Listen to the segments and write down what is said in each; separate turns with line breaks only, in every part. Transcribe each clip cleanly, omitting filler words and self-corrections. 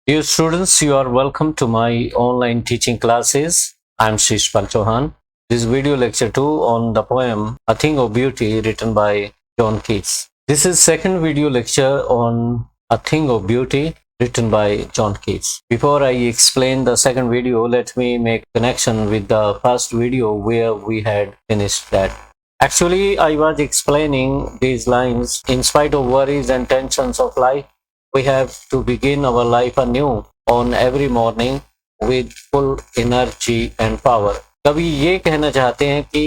Dear students, you are welcome to my online teaching classes. I am Shishpal Chauhan. This video lecture 2 on the poem A Thing of Beauty written by John Keats. This is second video lecture on A Thing of Beauty written by John Keats. Before I explain the second video, let me make connection with the first video where we had finished that. Actually, I was explaining these lines in spite of worries and tensions of life. We have to begin our life anew on every morning with full energy and power. कवि ये कहना चाहते हैं कि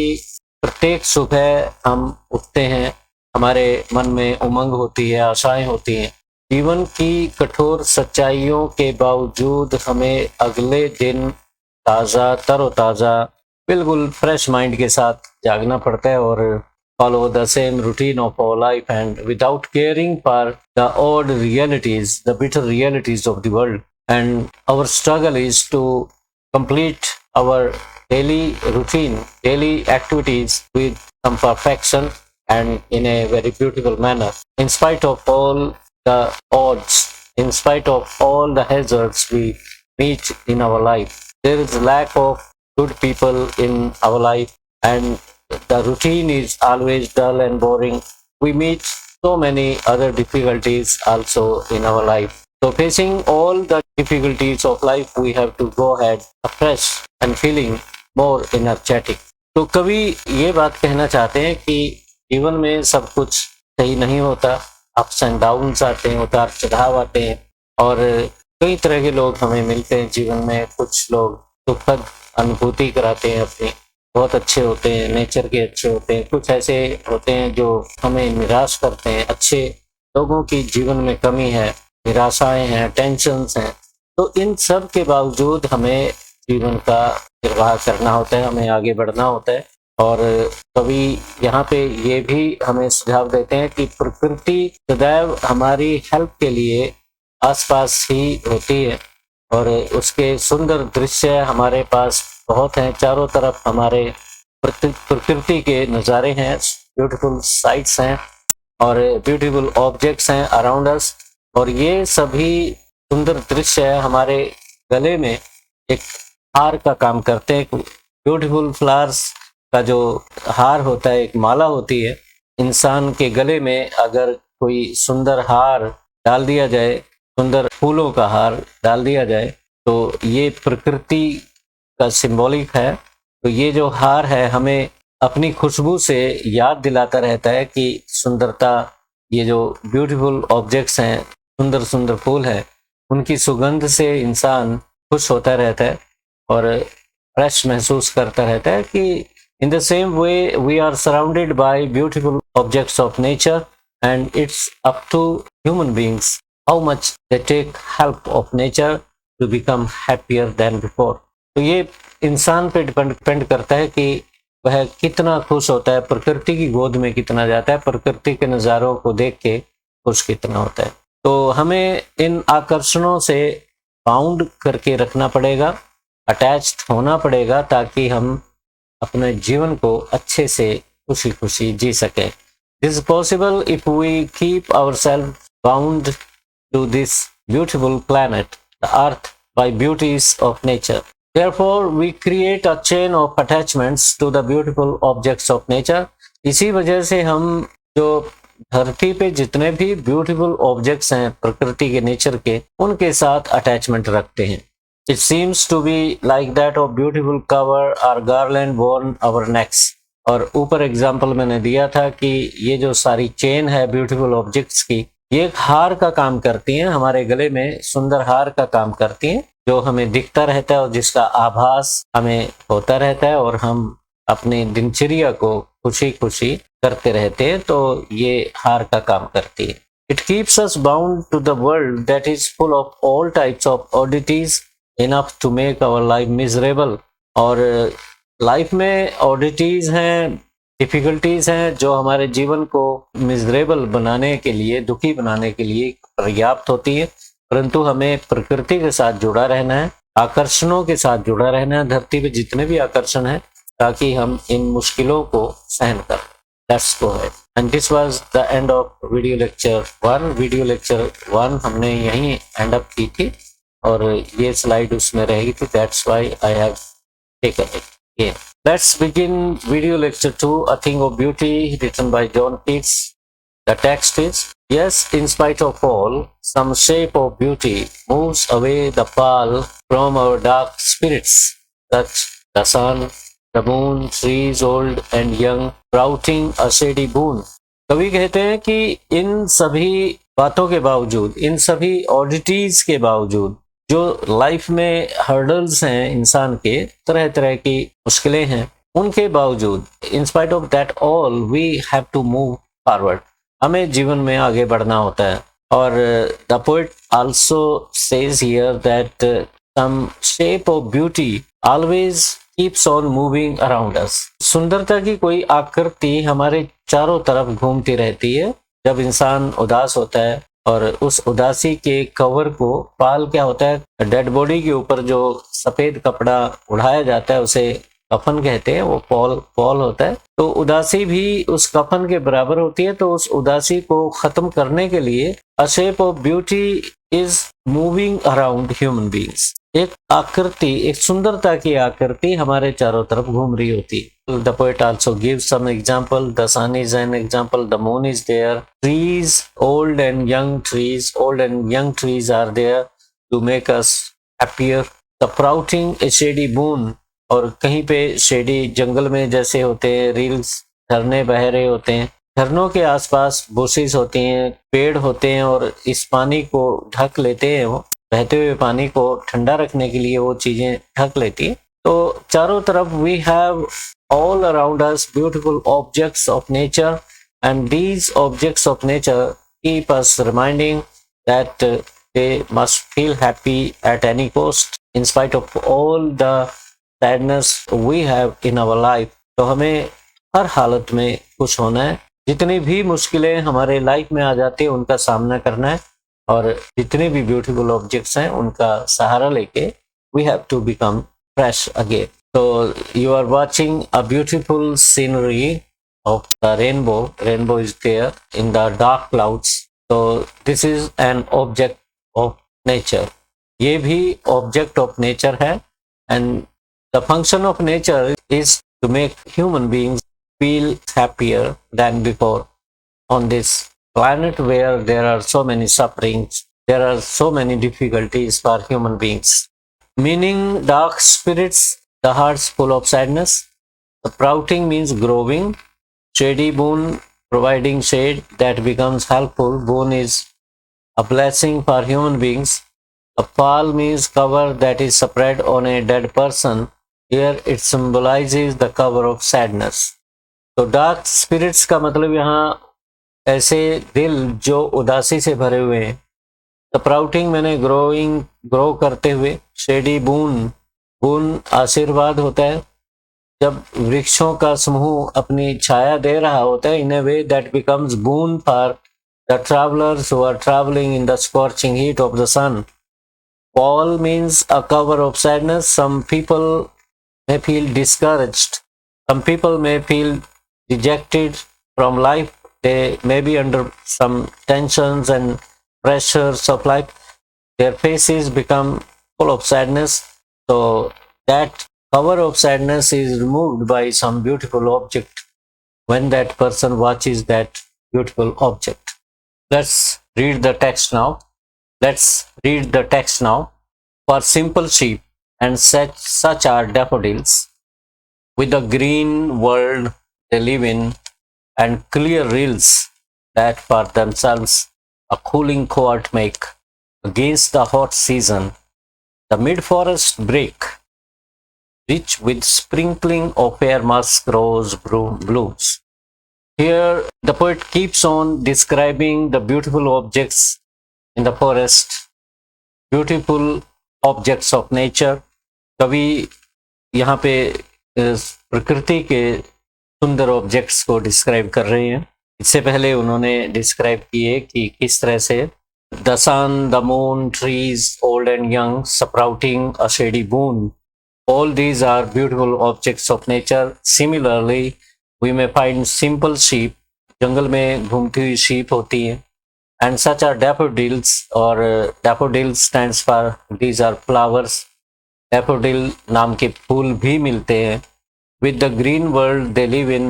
प्रत्येक सुबह हम उठते हैं, हमारे मन में उमंग होती है, आशाएं होती हैं। जीवन की कठोर सच्चाइयों के बावजूद हमें अगले दिन ताज़ा तरोताज़ा बिल्कुल फ्रेश माइंड के साथ जागना पड़ता है और follow the same routine of our life, and without caring for the odd realities, the bitter realities of the world. And our struggle is to complete our daily routine, daily activities with some perfection and in a very beautiful manner. In spite of all the odds, in spite of all the hazards we meet in our life, there is lack of good people in our life, and the routine is always dull and boring. We meet so many other difficulties also in our life. So facing all the difficulties of life, we have to go ahead afresh and feeling more energetic. तो कवि ये बात कहना चाहते हैं कि जीवन में सब कुछ सही नहीं होता, अप्स एंड डाउन्स आते हैं, उतार चढ़ाव आते हैं और कई तरह के लोग हमें मिलते हैं जीवन में। कुछ लोग सुखद अनुभूति कराते हैं अपनी, बहुत अच्छे होते हैं, नेचर के अच्छे होते हैं। कुछ ऐसे होते हैं जो हमें निराश करते हैं। अच्छे लोगों की जीवन में कमी है, निराशाएं हैं, टेंशन्स हैं। तो इन सब के बावजूद हमें जीवन का निर्वाह करना होता है, हमें आगे बढ़ना होता है। और कवि यहाँ पे ये भी हमें सुझाव देते हैं कि प्रकृति सदैव हमारी हेल्प के लिए आसपास ही होती है और उसके सुंदर दृश्य हमारे पास बहुत हैं। चारों तरफ हमारे प्रकृति के नज़ारे हैं, ब्यूटीफुल साइट्स हैं और ब्यूटीफुल ऑब्जेक्ट्स हैं अराउंड अस। और ये सभी सुंदर दृश्य हमारे गले में एक हार का काम करते हैं। ब्यूटीफुल फ्लावर्स का जो हार होता है, एक माला होती है। इंसान के गले में अगर कोई सुंदर हार डाल दिया जाए, सुंदर फूलों का हार डाल दिया जाए, तो ये प्रकृति का सिंबॉलिक है। तो ये जो हार है हमें अपनी खुशबू से याद दिलाता रहता है कि सुंदरता, ये जो ब्यूटीफुल ऑब्जेक्ट्स हैं, सुंदर सुंदर फूल हैं, उनकी सुगंध से इंसान खुश होता रहता है और फ्रेश महसूस करता रहता है। कि in the same way we are surrounded by beautiful objects of nature and it's up to human beings how much they take help of nature to become happier than before. तो ये इंसान पे depend करता है कि वह कितना खुश होता है, प्रकृति की गोद में कितना जाता है, प्रकृति के नज़ारों को देख के खुश कितना होता है। तो हमें इन आकर्षणों से बाउंड करके रखना पड़ेगा, अटैच्ड होना पड़ेगा, ताकि हम अपने जीवन को अच्छे से खुशी खुशी जी सकें। This is possible if we keep ourselves bound to this beautiful planet the earth by beauties of nature. Therefore, we create a chain of attachments to the beautiful objects of nature. इसी वजह से हम जो धरती पे जितने भी beautiful objects हैं प्रकृति के, नेचर के, उनके साथ अटैचमेंट रखते हैं। It seems to be like that of beautiful cover or garland worn our necks. और ऊपर एग्जाम्पल मैंने दिया था कि ये जो सारी चेन है ब्यूटीफुल ऑब्जेक्ट्स की, ये एक हार का काम करती हैं, हमारे गले में सुंदर हार का काम करती हैं, जो हमें दिखता रहता है और जिसका आभास हमें होता रहता है और हम अपनी दिनचर्या को खुशी खुशी करते रहते हैं। तो ये हार का काम करती है। It keeps us bound to the world that is full of all types of oddities enough to make our life miserable. और लाइफ में ऑडिटीज हैं, डिफिकल्टीज हैं, जो हमारे जीवन को मिजरेबल बनाने के लिए, दुखी बनाने के लिए पर्याप्त होती है। परंतु हमें प्रकृति के साथ जुड़ा रहना है, आकर्षणों के साथ जुड़ा रहना है, धरती पे जितने भी आकर्षण हैं, ताकि हम इन मुश्किलों को सहन करें। Let's go ahead. And this was the end of video lecture 1. Video lecture 1 हमने यहीं एंड अप की थी। और ये स्लाइड उसमें रहेगी थी, that's why I have taken it again. Let's begin video lecture 2, A Thing of Beauty, written by John Keats. The text is: Yes, in spite of all, some shape of beauty moves away the pall from our dark spirits, such the sun, the moon, trees old and young, sprouting a shady boon. कवि कहते हैं कि इन सभी बातों के बावजूद, इन सभी ऑडिटीज के बावजूद, जो लाइफ में हर्डल्स हैं इंसान के, तरह तरह की मुश्किलें हैं, उनके बावजूद, in spite of that all we have to move forward, हमें जीवन में आगे बढ़ना होता है. और the poet also says here that some shape of beauty always keeps on moving around us. सुंदरता की कोई आकृति हमारे चारों तरफ घूमती रहती है. जब इंसान उदास होता है और उस उदासी के कवर को, पाल क्या होता है, डेड बॉडी के ऊपर जो सफेद कपड़ा उड़ाया जाता है उसे कफन कहते हैं, वो पॉल होता है. तो उदासी भी उस कफन के बराबर होती है. तो उस उदासी को खत्म करने के लिए अ shape of beauty is moving around human beings. एक आकृति, एक सुंदरता की आकृति हमारे चारों तरफ घूम रही होती है. The poet also gives some example. The sun is an example. The moon is there. Trees, old and young trees are there to make us happier. The sprouting a shady boon. और कहीं पे shady जंगल में जैसे होते हैं reels, झरने बह रहे होते हैं, झरनों के आसपास बुशेस होती हैं, पेड़ होते हैं और इस पानी को ढक लेते हैं. वो बहते हुए पानी को ठंडा रखने के लिए वो चीजें ढक लेती है. तो चारों तरफ we have all around us beautiful objects of nature, and these objects of nature keep us reminding that they must feel happy at any cost in spite of all the sadness we have in our life. तो हमें हर हालत में खुश होना है. जितनी भी मुश्किलें हमारे लाइफ में आ जाती है उनका सामना करना है, और जितने भी ब्यूटीफुल ऑब्जेक्ट्स हैं उनका सहारा लेके we have to become fresh again. So you are watching a beautiful scenery of the rainbow. Rainbow is there in the dark clouds. So this is an object of nature. ये भी object of nature है, and the function of nature is to make human beings feel happier than before on this planet where there are so many sufferings, there are so many difficulties for human beings. Meaning dark spirits, the hearts full of sadness. The sprouting means growing. Shady boon, providing shade that becomes helpful. Boon is a blessing for human beings. A pall means cover that is spread on a dead person. Here it symbolizes the cover of sadness. तो dark spirits का मतलब यहाँ ऐसे दिल जो उदासी से भरे हुए हैं. स्प्राउटिंग मैंने ग्रो करते हुए. शेडी बून आशीर्वाद होता है. जब वृक्षों का समूह अपनी छाया दे रहा होता है, in a way that becomes boon for the travellers who are travelling in the scorching heat of the sun. Pall means a cover of sadness. Some people may feel discouraged. Some people may feel dejected from life. They may be under some tensions and pressures of life. Their faces become full of sadness. So that cover of sadness is removed by some beautiful object when that person watches that beautiful object. Let's read the text now. For simple sheep and such are daffodils, with the green world they live in, and clear rills that for themselves a cooling court make against the hot season. The mid-forest brake, rich with sprinkling of fair musk rose blooms. Here the poet keeps on describing the beautiful objects in the forest, beautiful objects of nature. कवि यहाँ पे प्रकृति के सुंदर objects को describe कर रहे हैं. इससे पहले उन्होंने डिस्क्राइब किए कि किस तरह से the sun, the moon, trees, old and young, sprouting a shady boon. All these are beautiful objects of nature. Similarly, we may find simple sheep. जंगल में घूमती हुई sheep होती हैं, and such are daffodils, or daffodil stands for these are flowers. Daffodil नाम के फूल भी मिलते हैं. With the green world they live in,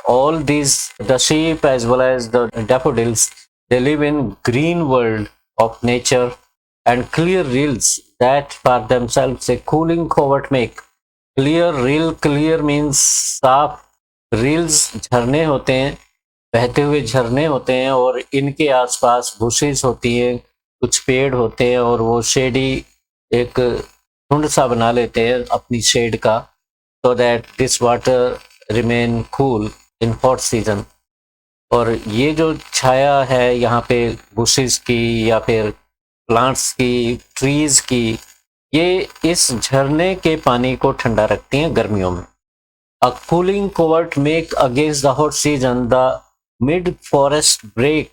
all these, the sheep as well as the daffodils, they live in green world of nature and clear rills that for themselves a cooling covert make. Clear rill, clear means साफ, rills झरने होते हैं, बहते हुए झरने होते हैं, और इनके आसपास बुशेस होती हैं, कुछ पेड़ होते हैं, और वो शेडी एक झुंड सा बना लेते हैं अपनी शेड का, so that this water remain cool in hot season. और ये जो छाया है यहाँ पे बुशेस की या फिर प्लांट्स की, ट्रीज की, ये इस झरने के पानी को ठंडा रखती हैं गर्मियों में. A cooling covert make against the hot season, the mid forest break.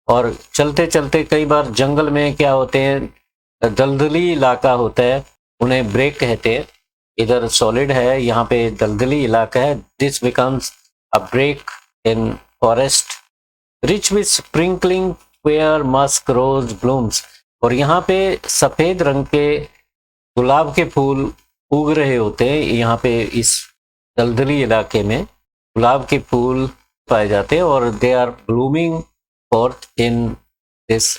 और चलते चलते कई बार जंगल में क्या होते हैं, दलदली इलाका होता है, उन्हें ब्रेक कहते हैं. इधर सॉलिड है, यहाँ पे दलदली इलाका है. This becomes a break in forest. Rich with sprinkling fair musk rose blooms. और यहाँ पे सफेद रंग के गुलाब के फूल उग रहे होते हैं. यहाँ पे इस दलदली इलाके में गुलाब के फूल पाए जाते हैं, और they are blooming forth in this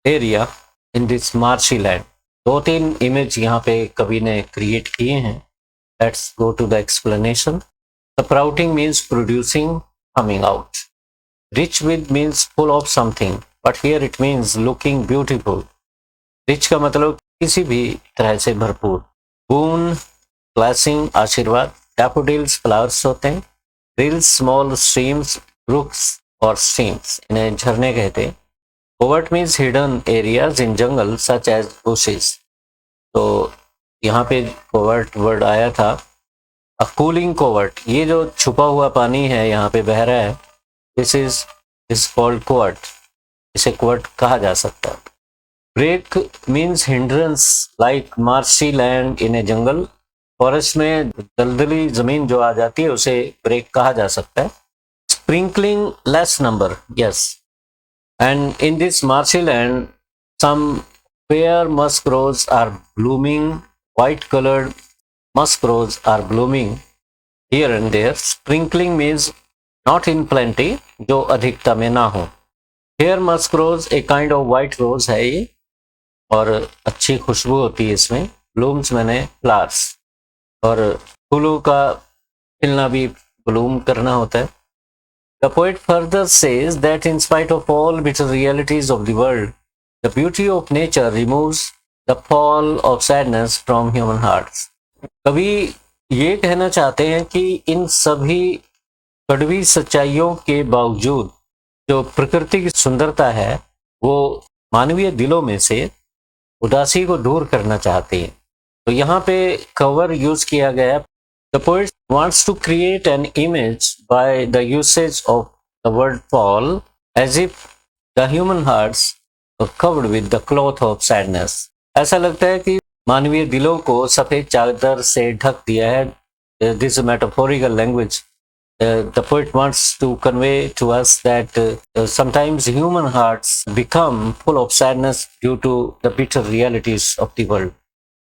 area, in this marshy land. 2-3 image यहाँ पे कवि ने क्रिएट किए हैं. Let's go to the explanation. Sprouting means producing, coming out. Rich with means full of something, but here it means looking beautiful. Rich का मतलब किसी भी तरह से भरपूर. बून, ब्लेसिंग, आशीर्वाद. डैफोडिल्स फ्लावर्स होते हैं. रिल्स स्मॉल स्ट्रीम्स, ब्रुक्स और स्ट्रीम्स, इन्हें झरने कहते हैं. Covert means hidden areas in jungle such as bushes. तो यहाँ पे कोवर्ट वर्ड आया था. अ कूलिंग कोवर्ट, ये जो छुपा हुआ पानी है यहाँ पे बह रहा है, दिस इज कॉल्ड कोवर्ट. इसे कोवर्ट कहा जा सकता है. Break means hindrance like marshy land in a jungle. Forest में दलदली जमीन जो आ जाती है उसे ब्रेक कहा जा सकता है. Sprinkling less number, yes. And in this marshy land, some fair musk rose are blooming, white colored musk rose are blooming here and there. Sprinkling means not in plenty, जो अधिकता में ना हो. Fair musk rose a kind of white rose है ये, और अच्छी खुशबू होती है इसमें. Blooms मैंने flowers, और फूलों का खिलना भी ब्लूम करना होता है. The poet further says that in spite of all bitter realities of the world, the beauty of nature removes the fall of sadness from human hearts. कवि ये कहना चाहते हैं कि इन सभी कड़वी सच्चाइयों के बावजूद जो प्रकृति की सुंदरता है वो मानवीय दिलों में से उदासी को दूर करना चाहती है. तो यहाँ पे कवर यूज किया गया. The poet wants to create an image by the usage of the word fall, as if the human hearts were covered with the cloth of sadness. ऐसा लगता है कि मानवीय दिलों को सफेद चादर से ढक दिया है. This is metaphorical language. The poet wants to convey to us that sometimes human hearts become full of sadness due to the bitter realities of the world.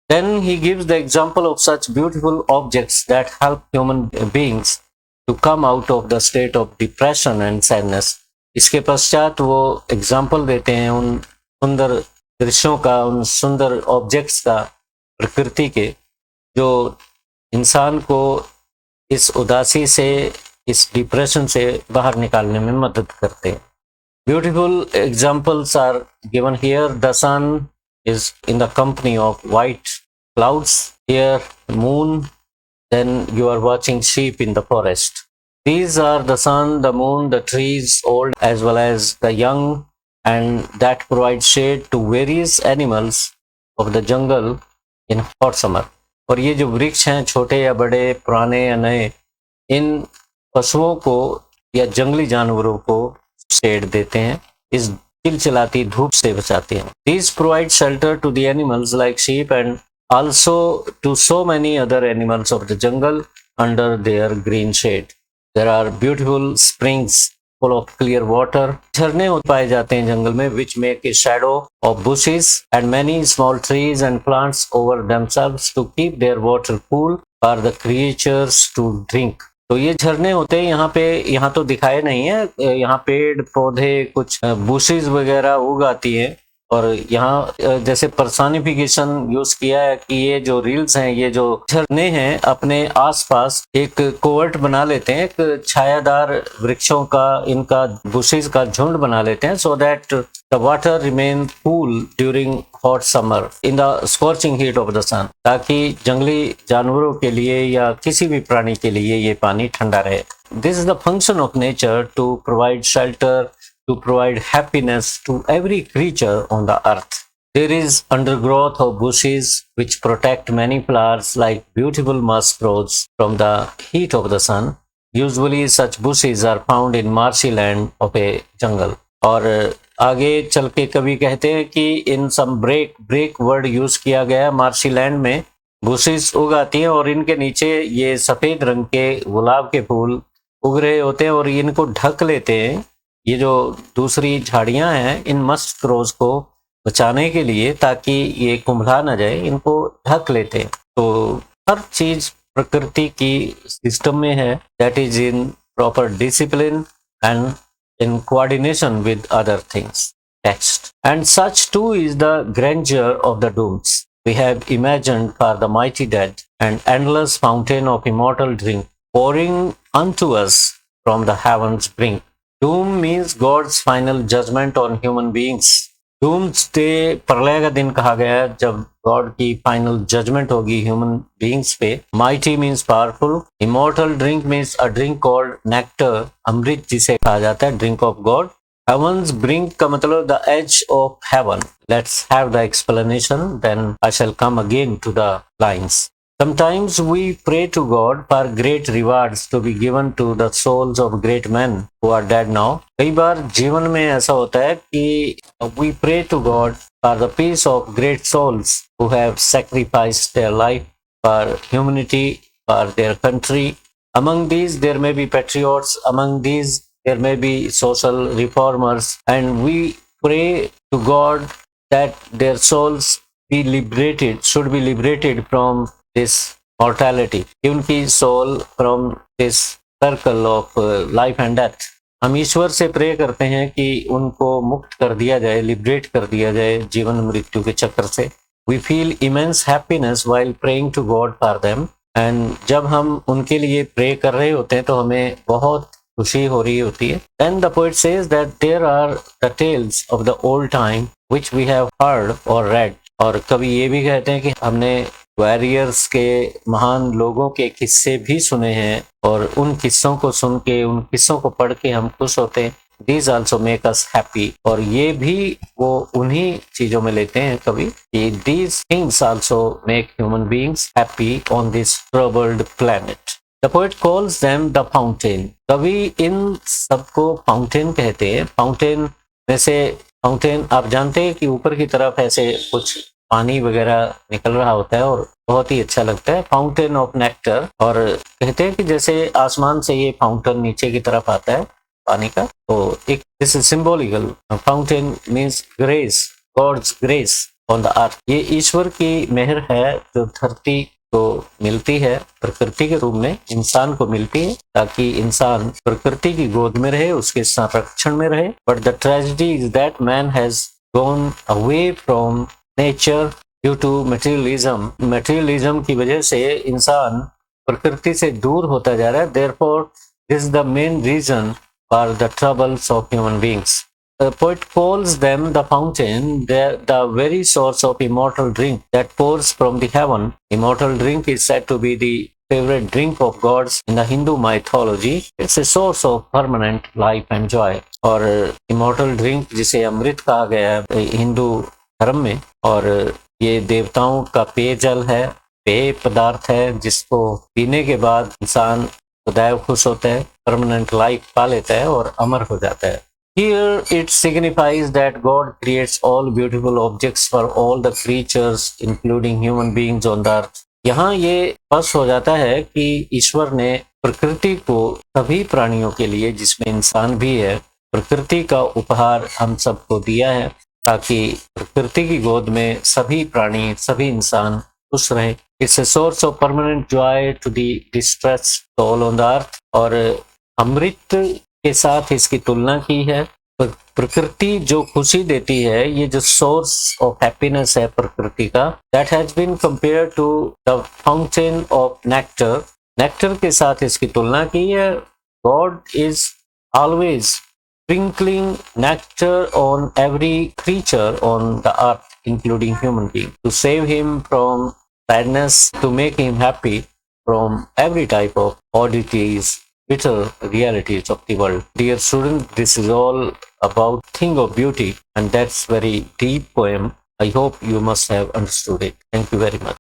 Then he gives the example of such beautiful objects that help human beings to come out of the state of depression and sadness. इसके पश्चात वो example देते हैं उन सुंदर दृश्यों का, उन सुंदर ऑब्जेक्ट्स का प्रकृति के, जो इंसान को इस उदासी से, इस डिप्रेशन से बाहर निकालने में मदद करते हैं. Beautiful examples are given here. The sun is in the company of white clouds. Here moon. Then you are watching sheep in the forest. These are the sun, the moon, the trees, old as well as the young, and that provide shade to various animals of the jungle in hot summer. और ये जो वृक्ष हैं, छोटे या बड़े, पुराने या नए, इन पशुओं को या जंगली जानवरों को शेड देते हैं, इस चिलचिलाती धूप से बचाते हैं. These provide shelter to the animals like sheep and also to so many other animals of the jungle under their green shade. There are beautiful springs full of clear water. झरने पाए जाते हैं जंगल में, which make a shadow of bushes and many small trees and plants over themselves to keep their water cool for the creatures to drink. तो ये झरने होते हैं यहाँ पे, यहाँ तो दिखाए नहीं है, यहाँ पेड़ पौधे कुछ बुशेस वगैरह उग आती है। और यहाँ जैसे पर्सनिफिकेशन यूज किया है कि ये जो रील्स हैं, ये जो झरने हैं अपने आसपास एक कोवर्ट बना लेते हैं, एक छायादार वृक्षों का, इनका बुशेस का झुंड बना लेते हैं, so that the water remain cool during hot summer in the scorching heat of the sun, ताकि जंगली जानवरों के लिए या किसी भी प्राणी के लिए ये पानी ठंडा रहे। This is the function of nature to provide shelter, to provide happiness to every creature on the earth. There is undergrowth of bushes which protect many flowers like beautiful musk rose from the heat of the sun. Usually such bushes are found in marshy land of a jungle. और आगे चल के कभी कहते हैं कि इन some break word use किया गया, मार्शी लैंड में बुशेस उगाती हैं और इनके नीचे ये सफेद रंग के गुलाब के फूल उग रहे होते हैं और इनको ढक लेते हैं। ये जो दूसरी झाड़ियां हैं इन मस्क रोज को बचाने के लिए, ताकि ये कुम्भला न जाए, इनको ढक लेते हैं। तो हर चीज प्रकृति की सिस्टम में है, that is in proper discipline and in coordination with other things. Text and such too is the grandeur of the dooms we have imagined for the mighty dead and endless fountain of immortal drink pouring unto us from the heavens brink. Doom means God's final judgment on human beings. Doomsday प्रलय का दिन कहा गया है जब God की final judgement होगी human beings पे। Mighty means powerful. Immortal drink means a drink called nectar, अमृत जिसे कहा जाता है, drink of God. Heaven's brink का मतलब the edge of heaven. Let's have the explanation, then I shall come again to the lines. Sometimes we pray to God for great rewards to be given to the souls of great men who are dead now. कई बार जीवन में ऐसा होता है कि we pray to God for the peace of great souls who have sacrificed their life for humanity, for their country. Among these there may be patriots, among these there may be social reformers, and we pray to God that their souls be liberated, should be liberated from this mortality, उनकी soul from this circle of life and death. हम ईश्वर से pray करते हैं कि उनको मुक्त कर दिया जाए, लिबरेट कर दिया जाए जीवन मृत्यु के चक्र से। We feel immense happiness while praying to God for them, and जब हम उनके लिए प्रे कर रहे होते हैं तो हमें बहुत खुशी हो रही होती है। Then the poet says that there are the tales of the old time which we have heard or read. और कभी ये भी कहते हैं कि हमने वॉरियर्स के, महान लोगों के किस्से भी सुने हैं और उन किस्सों को सुन के, उन किस्सों को पढ़ के हम खुश होते हैं। These also make us happy. और ये भी वो उन्हीं चीजों में लेते हैं कभी कि these things also make human beings happy on this troubled planet. The poet calls them the fountain. कवि इन सबको फाउंटेन कहते हैं। फाउंटेन में से, फाउंटेन आप जानते हैं कि ऊपर की तरफ ऐसे कुछ पानी वगैरह निकल रहा होता है और बहुत ही अच्छा लगता है, फाउंटेन ऑफ नेक्टर। और कहते हैं कि जैसे आसमान से ये फाउंटेन नीचे की तरफ आता है पानी का, तो एक this is symbolical. Fountain means grace, God's grace on the earth. ये ईश्वर की मेहर है जो धरती को मिलती है, प्रकृति के रूप में इंसान को मिलती है, ताकि इंसान प्रकृति की गोद में रहे, उसके संरक्षण में रहे। But the tragedy is that man has gone away from nature due to materialism. Materialism की वजह से इंसान प्रकृति से दूर होता जा रहा है। Therefore this is the main reason for the troubles of human beings. The poet calls them the fountain, the very source of immortal drink that pours from the heaven. Immortal drink is said to be the favorite drink of gods in the Hindu mythology. It's a source of permanent life and joy. और immortal drink जिसे अमृत कहा गया है हिंदू धर्म में, और ये देवताओं का पेयजल है, पेय पदार्थ है जिसको पीने के बाद इंसान सदैव खुश होता है, परमानेंट लाइफ पा लेता है और अमर हो जाता है। Here it signifies that God creates all beautiful objects for all the creatures, including human beings on the earth. यहाँ ये स्पष्ट हो जाता है कि ईश्वर ने प्रकृति को सभी प्राणियों के लिए, जिसमें इंसान भी है, प्रकृति का उपहार हम सबको दिया है, ताकि प्रकृति की गोद में सभी प्राणी, सभी इंसान खुश रहे। It's a source of permanent joy to the distress soul on the earth. और अमृत के साथ इसकी तुलना की है। प्रकृति जो खुशी देती है, ये जो सोर्स ऑफ हैप्पीनेस है प्रकृति का, that has been compare to the fountain of nectar. Nectar के साथ इसकी तुलना की है। God is always sprinkling nectar on every creature on the earth, including human being, to save him from sadness, to make him happy from every type of oddities, bitter realities of the world. Dear student, this is all about thing of beauty, and that's very deep poem. I hope you must have understood it. Thank you very much.